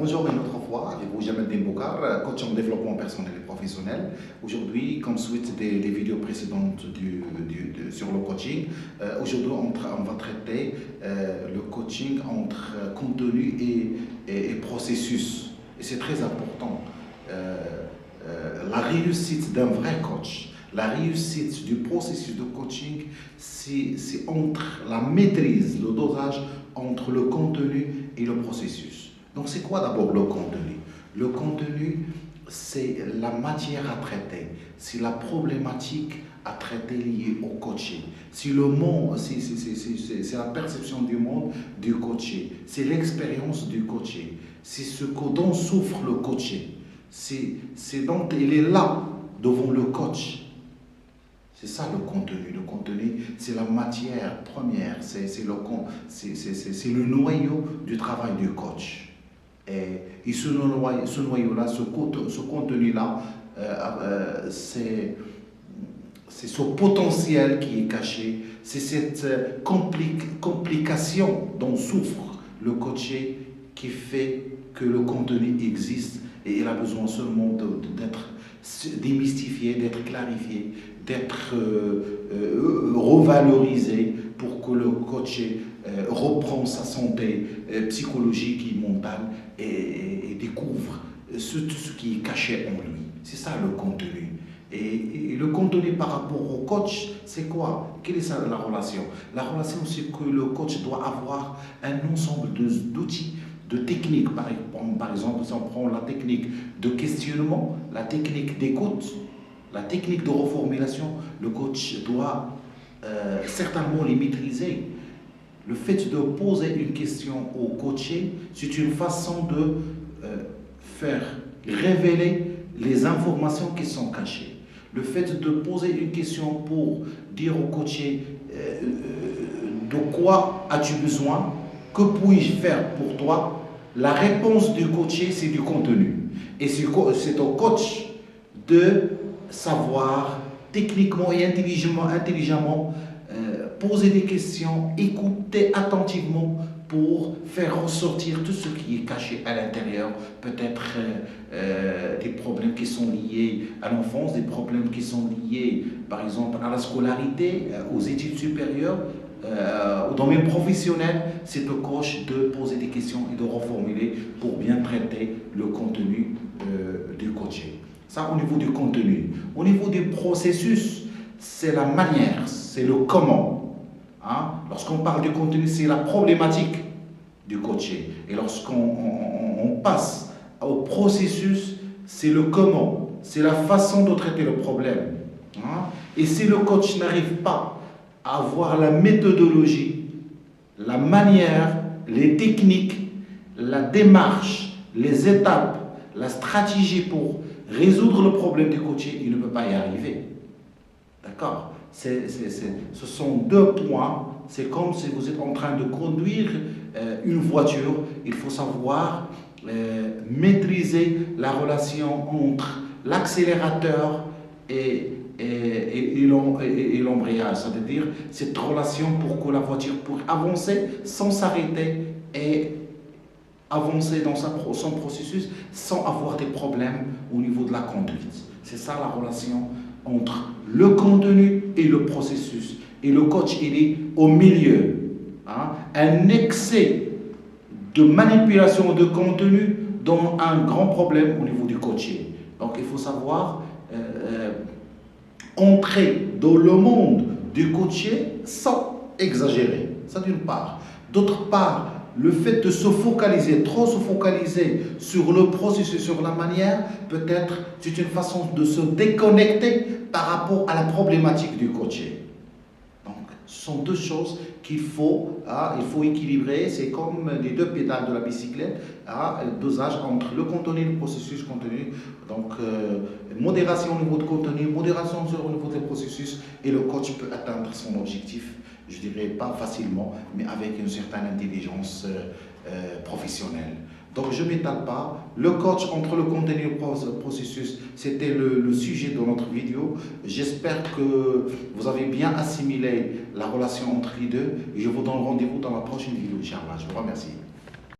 Bonjour une autre fois, avec vous Jamel Demboukar, coach en développement personnel et professionnel. Aujourd'hui, comme suite des vidéos précédentes sur le coaching, aujourd'hui on va traiter le coaching entre contenu et processus. Et c'est très important. La réussite d'un vrai coach, la réussite du processus de coaching, c'est entre la maîtrise, le dosage entre le contenu et le processus. Donc c'est quoi d'abord le contenu? Le contenu, c'est la matière à traiter, c'est la problématique à traiter liée au coaché. C'est le monde, c'est la perception du monde du coaché, c'est l'expérience du coaché, c'est ce dont souffre le coaché, c'est dont il est là devant le coach. C'est ça le contenu. Le contenu, c'est la matière première, c'est le noyau du travail du coach. Et ce noyau-là, ce contenu-là, c'est ce potentiel qui est caché, c'est cette complication dont souffre le coaché qui fait que le contenu existe et il a besoin seulement d'être démystifié, d'être clarifié, d'être revalorisé pour que le coaché reprend sa santé psychologique et mentale et découvre tout ce qui est caché en lui. C'est ça le contenu. Et le contenu par rapport au coach, c'est quoi? Quelle est la relation? La relation, c'est que le coach doit avoir un ensemble d'outils, de techniques. Par exemple, si on prend la technique de questionnement, la technique d'écoute, la technique de reformulation, le coach doit certainement les maîtriser. Le fait de poser une question au coaché, c'est une façon de faire révéler les informations qui sont cachées. Le fait de poser une question pour dire au coaché de quoi as-tu besoin, que puis-je faire pour toi, la réponse du coaché, c'est du contenu. Et c'est au coach de savoir techniquement et intelligemment poser des questions, écouter attentivement pour faire ressortir tout ce qui est caché à l'intérieur, peut-être des problèmes qui sont liés à l'enfance, des problèmes qui sont liés par exemple à la scolarité, aux études supérieures, au domaine professionnel. C'est au coach de poser des questions et de reformuler pour bien traiter le contenu du coaching. Ça au niveau du contenu. Au niveau du processus, c'est la manière, c'est le comment. Hein? Lorsqu'on parle du contenu, c'est la problématique du coaché. Et lorsqu'on passe au processus, c'est le comment, c'est la façon de traiter le problème. Hein? Et si le coach n'arrive pas à avoir la méthodologie, la manière, les techniques, la démarche, les étapes, la stratégie pour résoudre le problème du coaché, il ne peut pas y arriver. D'accord? Ce sont deux points. C'est comme si vous êtes en train de conduire une voiture. Il faut savoir maîtriser la relation entre l'accélérateur et l'embrayage. C'est-à-dire cette relation pour que la voiture puisse avancer sans s'arrêter et avancer dans son processus sans avoir des problèmes au niveau de la conduite. C'est ça la relation entre le contenu et le processus. Et le coach, il est au milieu. Hein? Un excès de manipulation de contenu donne un grand problème au niveau du coaching. Donc il faut savoir entrer dans le monde du coaching sans exagérer. Ça d'une part. D'autre part, le fait de se focaliser, trop se focaliser sur le processus, sur la manière, peut-être c'est une façon de se déconnecter par rapport à la problématique du coaching. Donc, ce sont deux choses qu'il faut équilibrer. C'est comme les deux pédales de la bicyclette, le dosage entre le contenu et le processus contenu. Donc, modération au niveau du contenu, modération au niveau du processus, et le coach peut atteindre son objectif. Je dirais pas facilement, mais avec une certaine intelligence professionnelle. Donc je ne m'étale pas. Le coach entre le contenu et le processus, c'était le sujet de notre vidéo. J'espère que vous avez bien assimilé la relation entre les deux. Et je vous donne rendez-vous dans la prochaine vidéo, Inch'Allah. Je vous remercie.